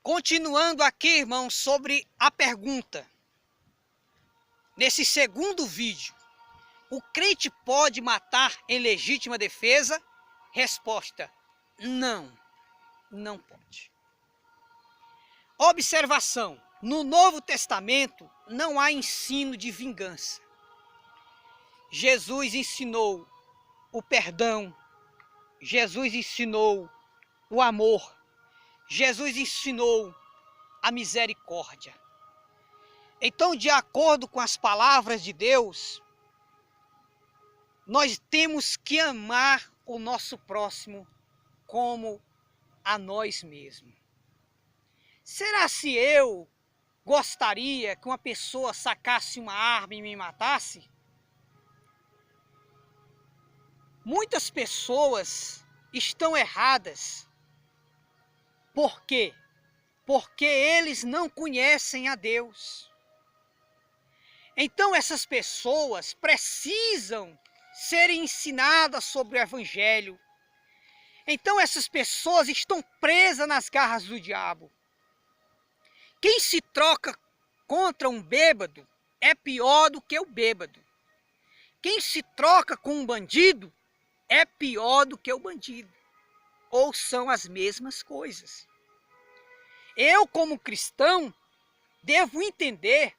Continuando aqui, irmãos, sobre a pergunta. Nesse segundo vídeo, o crente pode matar em legítima defesa? Resposta: não, não pode. Observação: no Novo Testamento não há ensino de vingança. Jesus ensinou o perdão, Jesus ensinou o amor, Jesus ensinou a misericórdia. Então, de acordo com as palavras de Deus, nós temos que amar o nosso próximo como a nós mesmos. Será se eu gostaria que uma pessoa sacasse uma arma e me matasse? Muitas pessoas estão erradas. Por quê? Porque eles não conhecem a Deus. Então essas pessoas precisam ser ensinadas sobre o Evangelho. Então essas pessoas estão presas nas garras do diabo. Quem se troca contra um bêbado é pior do que o bêbado. Quem se troca com um bandido é pior do que o bandido. Ou são as mesmas coisas. Eu, como cristão, devo entender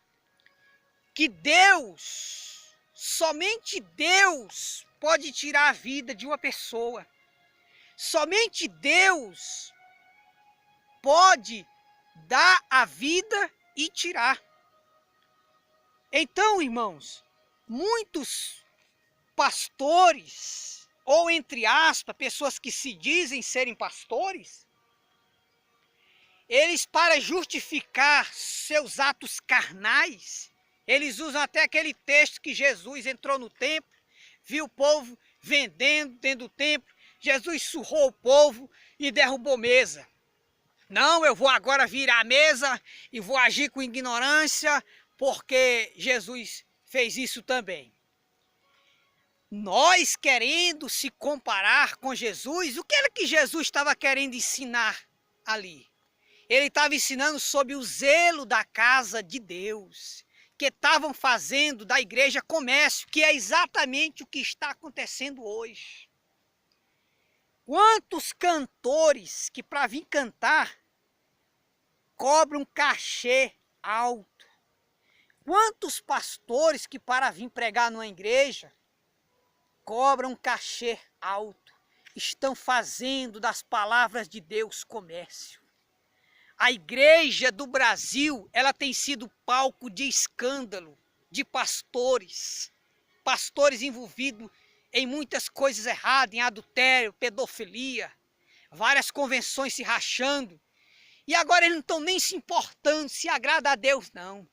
que Deus, somente Deus pode tirar a vida de uma pessoa. Somente Deus pode dar a vida e tirar. Então, irmãos, muitos pastores, ou entre aspas, pessoas que se dizem serem pastores, eles, para justificar seus atos carnais, eles usam até aquele texto que Jesus entrou no templo, viu o povo vendendo dentro do templo, Jesus surrou o povo e derrubou mesa. Não, eu vou agora virar a mesa e vou agir com ignorância, porque Jesus fez isso também. Nós querendo se comparar com Jesus, o que era que Jesus estava querendo ensinar ali? Ele estava ensinando sobre o zelo da casa de Deus, que estavam fazendo da igreja comércio, que é exatamente o que está acontecendo hoje. Quantos cantores que para vir cantar cobram um cachê alto? Quantos pastores que para vir pregar numa igreja cobram um cachê alto? Estão fazendo das palavras de Deus comércio. A igreja do Brasil, ela tem sido palco de escândalo, de pastores envolvidos em muitas coisas erradas, em adultério, pedofilia, várias convenções se rachando. E agora eles não estão nem se importando se agrada a Deus, não. O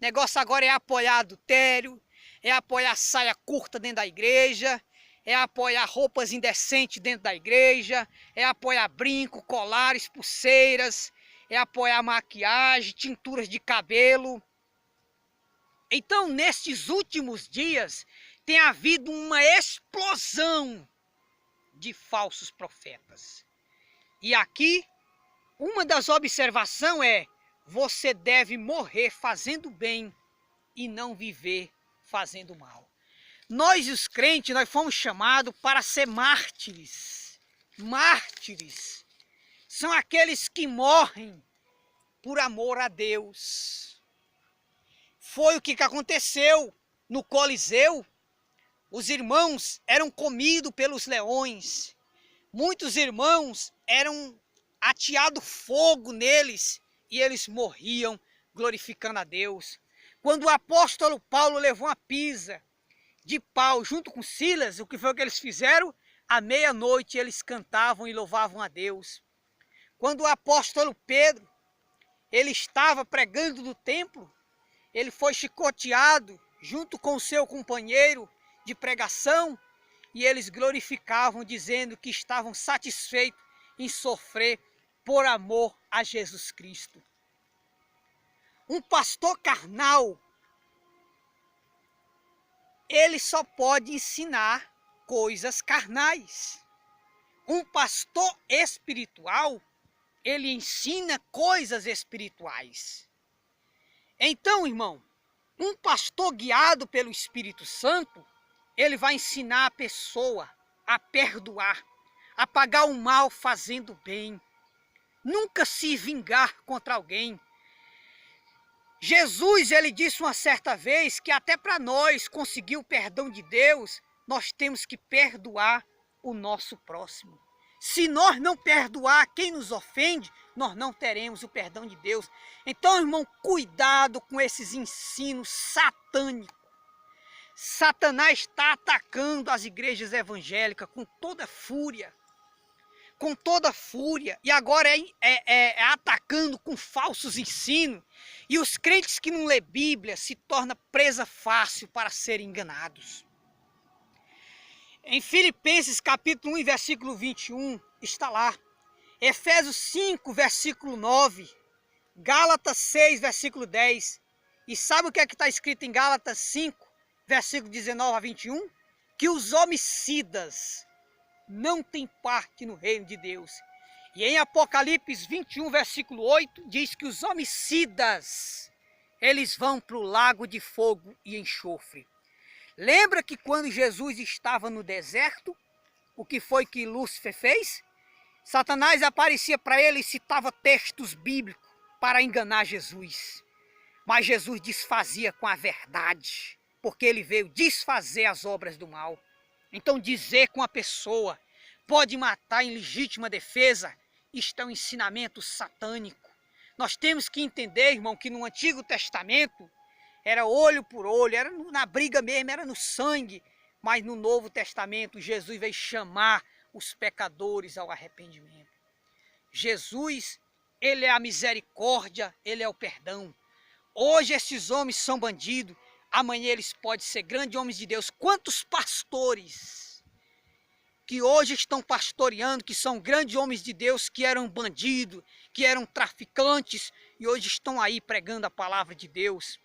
negócio agora é apoiar adultério, é apoiar saia curta dentro da igreja, é apoiar roupas indecentes dentro da igreja, é apoiar brinco, colares, pulseiras, é apoiar maquiagem, tinturas de cabelo. Então, nestes últimos dias, tem havido uma explosão de falsos profetas. E aqui, uma das observações é: você deve morrer fazendo bem e não viver fazendo mal. Nós, os crentes, nós fomos chamados para ser mártires. Mártires são aqueles que morrem por amor a Deus. Foi o que aconteceu no Coliseu. Os irmãos eram comidos pelos leões. Muitos irmãos eram ateado fogo neles e eles morriam glorificando a Deus. Quando o apóstolo Paulo levou uma pisa de pau junto com Silas, o que foi que eles fizeram? À meia-noite eles cantavam e louvavam a Deus. Quando o apóstolo Pedro, ele estava pregando no templo, ele foi chicoteado junto com o seu companheiro de pregação e eles glorificavam, dizendo que estavam satisfeitos em sofrer por amor a Jesus Cristo. Um pastor carnal, ele só pode ensinar coisas carnais. Um pastor espiritual, ele ensina coisas espirituais. Então, irmão, um pastor guiado pelo Espírito Santo, ele vai ensinar a pessoa a perdoar, a pagar o mal fazendo bem, nunca se vingar contra alguém. Jesus, ele disse uma certa vez que até para nós conseguir o perdão de Deus, nós temos que perdoar o nosso próximo. Se nós não perdoar quem nos ofende, nós não teremos o perdão de Deus. Então, irmão, cuidado com esses ensinos satânicos. Satanás está atacando as igrejas evangélicas com toda fúria. Com toda fúria. E agora é atacando com falsos ensinos. E os crentes que não lê Bíblia se tornam presa fácil para serem enganados. Em Filipenses capítulo 1, versículo 21, está lá. Efésios 5, versículo 9. Gálatas 6, versículo 10. E sabe o que é que está escrito em Gálatas 5, versículo 19 a 21? Que os homicidas não têm parte no reino de Deus. E em Apocalipse 21, versículo 8, diz que os homicidas, eles vão para o lago de fogo e enxofre. Lembra que quando Jesus estava no deserto, o que foi que Lúcifer fez? Satanás aparecia para ele e citava textos bíblicos para enganar Jesus. Mas Jesus desfazia com a verdade, porque ele veio desfazer as obras do mal. Então dizer que uma pessoa pode matar em legítima defesa, isto é um ensinamento satânico. Nós temos que entender, irmão, que no Antigo Testamento era olho por olho, era na briga mesmo, era no sangue. Mas no Novo Testamento, Jesus veio chamar os pecadores ao arrependimento. Jesus, ele é a misericórdia, ele é o perdão. Hoje esses homens são bandidos, amanhã eles podem ser grandes homens de Deus. Quantos pastores que hoje estão pastoreando, que são grandes homens de Deus, que eram bandidos, que eram traficantes, e hoje estão aí pregando a palavra de Deus.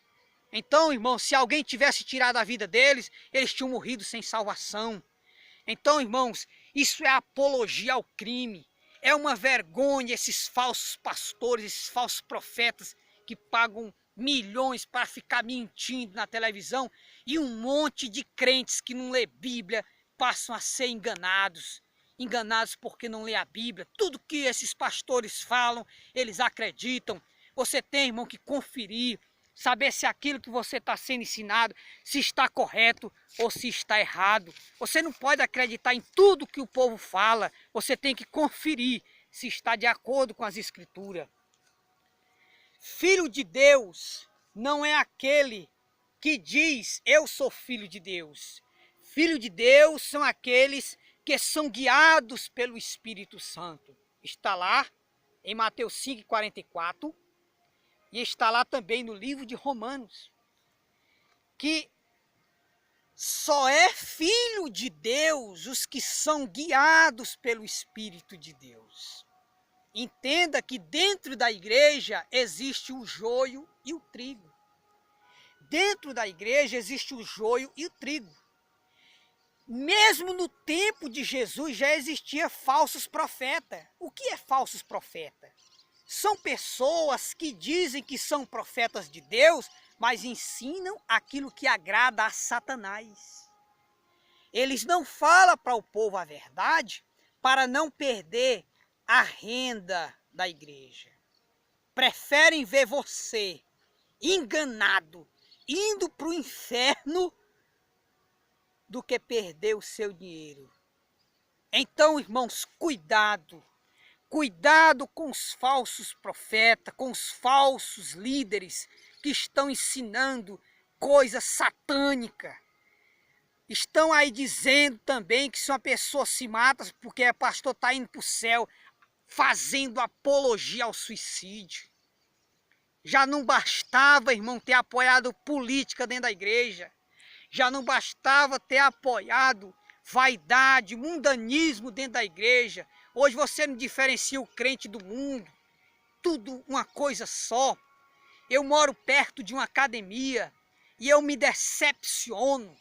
Então, irmão, se alguém tivesse tirado a vida deles, eles tinham morrido sem salvação. Então, irmãos, isso é apologia ao crime. É uma vergonha esses falsos pastores, esses falsos profetas que pagam milhões para ficar mentindo na televisão, e um monte de crentes que não lê Bíblia passam a ser enganados. Enganados porque não lê a Bíblia. Tudo que esses pastores falam, eles acreditam. Você tem, irmão, que conferir, saber se aquilo que você está sendo ensinado, se está correto ou se está errado. Você não pode acreditar em tudo que o povo fala. Você tem que conferir se está de acordo com as Escrituras. Filho de Deus não é aquele que diz, eu sou filho de Deus. Filho de Deus são aqueles que são guiados pelo Espírito Santo. Está lá em Mateus 5,44. E está lá também no livro de Romanos, que só é filho de Deus os que são guiados pelo Espírito de Deus. Entenda que dentro da igreja existe o joio e o trigo. Dentro da igreja existe o joio e o trigo. Mesmo no tempo de Jesus já existia falsos profetas. O que é falsos profetas? São pessoas que dizem que são profetas de Deus, mas ensinam aquilo que agrada a Satanás. Eles não falam para o povo a verdade para não perder a renda da igreja. Preferem ver você enganado, indo para o inferno, do que perder o seu dinheiro. Então, irmãos, cuidado. Cuidado com os falsos profetas, com os falsos líderes que estão ensinando coisa satânica. Estão aí dizendo também que se uma pessoa se mata porque o pastor está indo para o céu, fazendo apologia ao suicídio. Já não bastava, irmão, ter apoiado política dentro da igreja. Já não bastava ter apoiado vaidade, mundanismo dentro da igreja. Hoje você não diferencia o crente do mundo, tudo uma coisa só. Eu moro perto de uma academia e eu me decepciono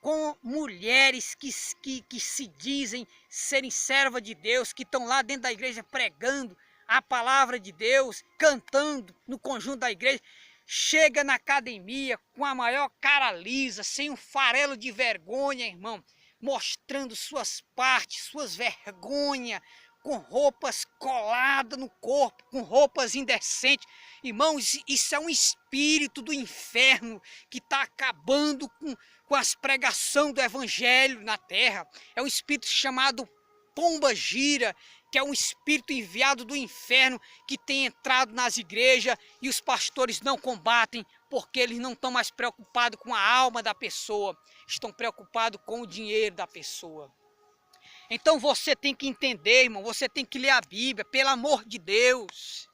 com mulheres que se dizem serem servas de Deus, que estão lá dentro da igreja pregando a palavra de Deus, cantando no conjunto da igreja, chega na academia com a maior cara lisa, sem um farelo de vergonha, irmão, mostrando suas partes, suas vergonhas, com roupas coladas no corpo, com roupas indecentes. Irmãos, isso é um espírito do inferno que está acabando com as pregações do evangelho na terra. É um espírito chamado pomba gira, que é um espírito enviado do inferno que tem entrado nas igrejas e os pastores não combatem porque eles não estão mais preocupados com a alma da pessoa, estão preocupados com o dinheiro da pessoa. Então você tem que entender, irmão, você tem que ler a Bíblia, pelo amor de Deus.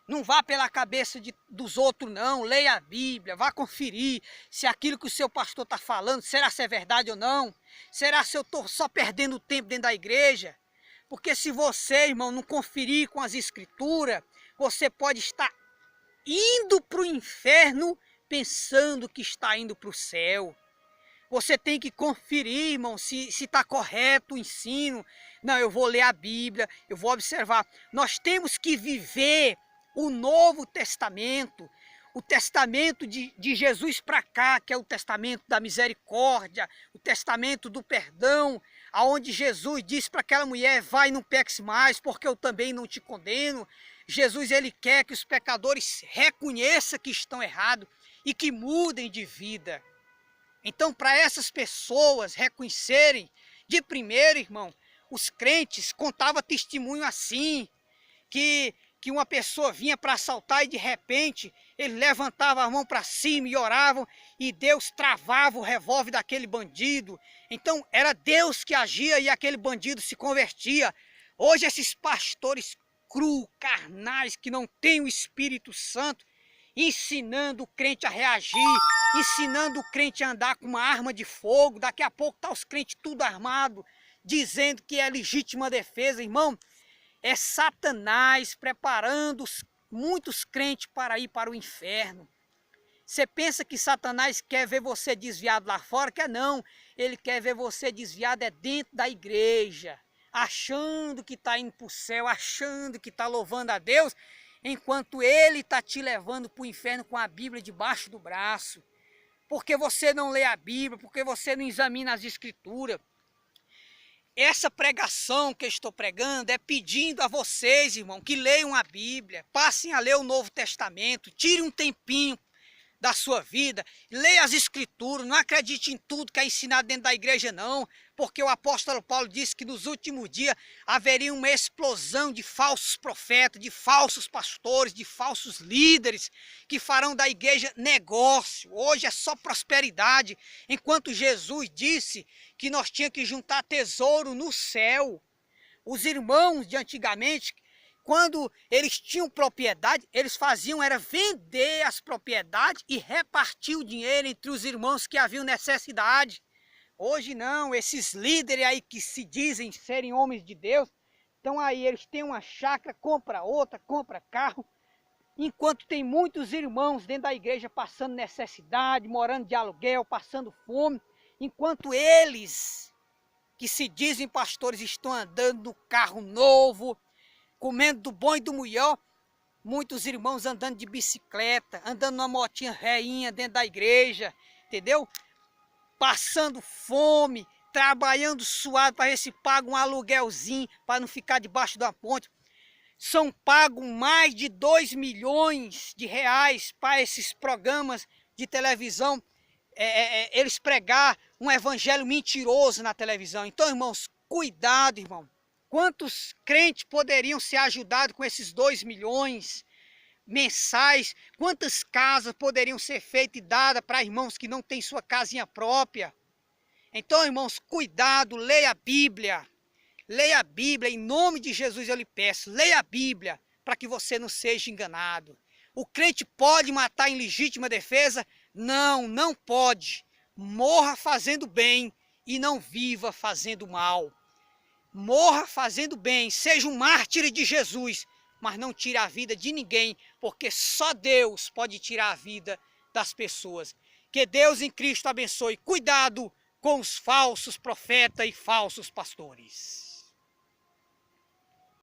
Não vá pela cabeça dos outros não, leia a Bíblia, vá conferir se aquilo que o seu pastor está falando, será se é verdade ou não? Será se eu estou só perdendo tempo dentro da igreja? Porque se você, irmão, não conferir com as escrituras, você pode estar indo para o inferno pensando que está indo para o céu. Você tem que conferir, irmão, se está correto o ensino. Não, eu vou ler a Bíblia, eu vou observar. Nós temos que viver o Novo Testamento, o testamento de Jesus para cá, que é o testamento da misericórdia, o testamento do perdão, aonde Jesus disse para aquela mulher, vai, não peques mais, porque eu também não te condeno. Jesus, ele quer que os pecadores reconheçam que estão errados e que mudem de vida. Então, para essas pessoas reconhecerem, de primeiro, irmão, os crentes contavam testemunho assim, que uma pessoa vinha para assaltar e de repente eles levantavam a mão para cima e oravam e Deus travava o revólver daquele bandido. Então era Deus que agia e aquele bandido se convertia. Hoje esses pastores cru, carnais, que não têm o Espírito Santo, ensinando o crente a reagir, ensinando o crente a andar com uma arma de fogo, daqui a pouco tá os crentes tudo armado, dizendo que é legítima defesa, irmão. É Satanás preparando muitos crentes para ir para o inferno. Você pensa que Satanás quer ver você desviado lá fora? Quer não. Ele quer ver você desviado dentro da igreja, achando que está indo para o céu, achando que está louvando a Deus, enquanto ele está te levando para o inferno com a Bíblia debaixo do braço. Porque você não lê a Bíblia, porque você não examina as Escrituras. Essa pregação que eu estou pregando é pedindo a vocês, irmão, que leiam a Bíblia, passem a ler o Novo Testamento, tirem um tempinho da sua vida, leia as Escrituras, não acredite em tudo que é ensinado dentro da igreja não, porque o apóstolo Paulo disse que nos últimos dias haveria uma explosão de falsos profetas, de falsos pastores, de falsos líderes, que farão da igreja negócio. Hoje é só prosperidade, enquanto Jesus disse que nós tínhamos que juntar tesouro no céu. Os irmãos de antigamente, quando eles tinham propriedade, eles faziam era vender as propriedades e repartir o dinheiro entre os irmãos que haviam necessidade. Hoje não, esses líderes aí que se dizem serem homens de Deus, então aí eles têm uma chácara, compra outra, compra carro, enquanto tem muitos irmãos dentro da igreja passando necessidade, morando de aluguel, passando fome, enquanto eles, que se dizem pastores, estão andando no carro novo, comendo do bom e do melhor, muitos irmãos andando de bicicleta, andando numa motinha reinha dentro da igreja, entendeu? Passando fome, trabalhando suado para ver se paga um aluguelzinho, para não ficar debaixo da ponte. São pagos mais de 2 milhões de reais para esses programas de televisão, eles pregar um evangelho mentiroso na televisão. Então, irmãos, cuidado, irmão. Quantos crentes poderiam ser ajudados com esses 2 milhões mensais? Quantas casas poderiam ser feitas e dadas para irmãos que não têm sua casinha própria? Então, irmãos, cuidado, leia a Bíblia. Leia a Bíblia, em nome de Jesus eu lhe peço. Leia a Bíblia para que você não seja enganado. O crente pode matar em legítima defesa? Não, não pode. Morra fazendo bem e não viva fazendo mal. Morra fazendo bem, seja um mártir de Jesus, mas não tire a vida de ninguém, porque só Deus pode tirar a vida das pessoas. Que Deus em Cristo abençoe. Cuidado com os falsos profetas e falsos pastores.